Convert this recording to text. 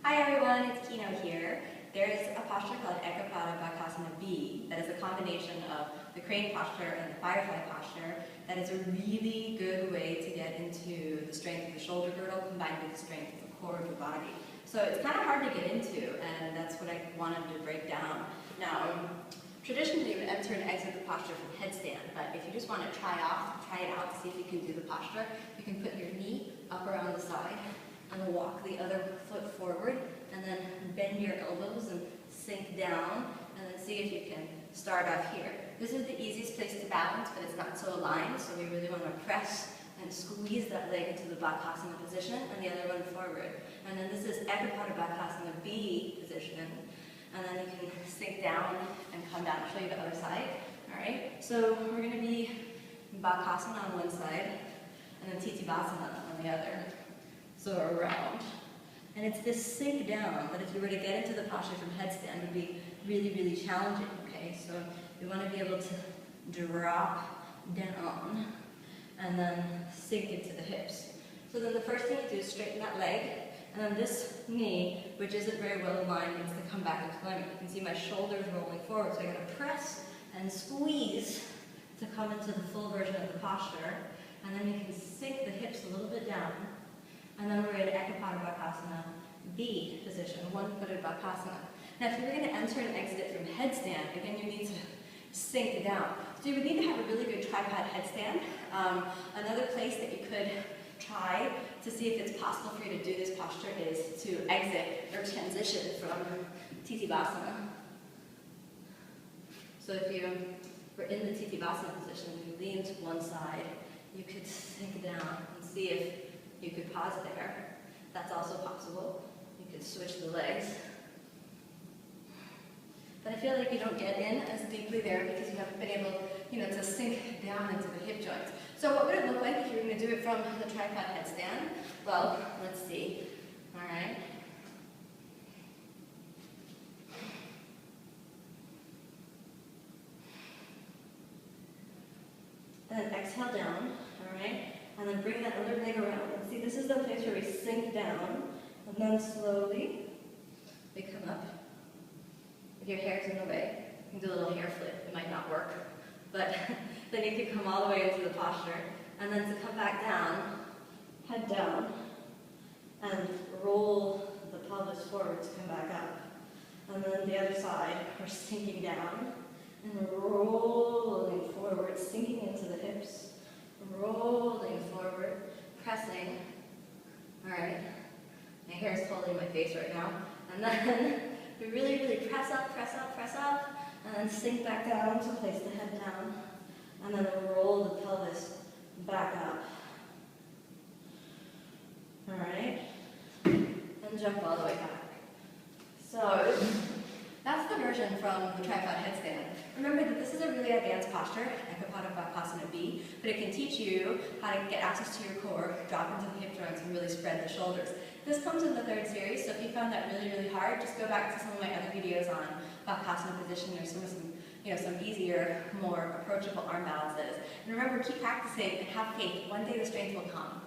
Hi everyone, it's Kino here. There's a posture called Bakasana B that is a combination of the crane posture and the firefly posture that is a really good way to get into the strength of the shoulder girdle combined with the strength of the core of the body. So it's kind of hard to get into, and that's what I wanted to break down. Now, traditionally you would enter and exit the posture from headstand, but if you just want to try it out to see if you can do the posture, you can put your knee up around the side and walk the other foot forward, and then bend your elbows and sink down, and then see if you can start off here. This is the easiest place to balance, but it's not so aligned, so we really want to press and squeeze that leg into the Bakasana position, and the other one forward. And then this is Bakasana B position, and then you can sink down and come down. I'll show you the other side. All right, so we're going to be Bakasana on one side, and then Basana on the other. So around. And it's this sink down that if you were to get into the posture from headstand would be really, really challenging, okay? So we want to be able to drop down and then sink into the hips. So then the first thing you do is straighten that leg, and then this knee, which isn't very well aligned, needs to come back into alignment. You can see my shoulders rolling forward, so I gotta press and squeeze to come into the full version of the posture, and then you can sink the hips a little bit down. And then we're in Bakasana B position, one-footed Bakasana. Now if you're going to enter and exit it from headstand, again you need to sink down. So you would need to have a really good tripod headstand. Another place that you could try to see if it's possible for you to do this posture is to exit or transition from Basana. So if you were in the Basana position, you lean to one side, you could sink down and see if you could pause there. That's also possible. You could switch the legs. But I feel like you don't get in as deeply there because you haven't been able, to sink down into the hip joints. So what would it look like if you were going to do it from the tripod headstand? Well, let's see. All right. Then exhale down. All right. And then bring that other leg around. And see, this is the place where we sink down, and then slowly we come up. If your hair's in the way, you can do a little hair flip. It might not work, but then you can come all the way into the posture, and then to come back down, head down, and roll the pelvis forward to come back up. And then the other side, we're sinking down, and we're rolling forward, sinking into the hips. Rolling forward, pressing. All right, my hair is totally in my face right now. And then we really, really press up, and then sink back down to place the head down. And then roll the pelvis back up. All right, and jump all the way back. So that's the version from the tripod headstand. Remember that this is a really advanced posture, Bakasana B, but it can teach you how to get access to your core, drop into the hip joints, and really spread the shoulders. This comes in the third series, so if you found that really, really hard, just go back to some of my other videos on Bakasana position. There's some easier, more approachable arm balances. And remember, keep practicing and have faith. One day the strength will come.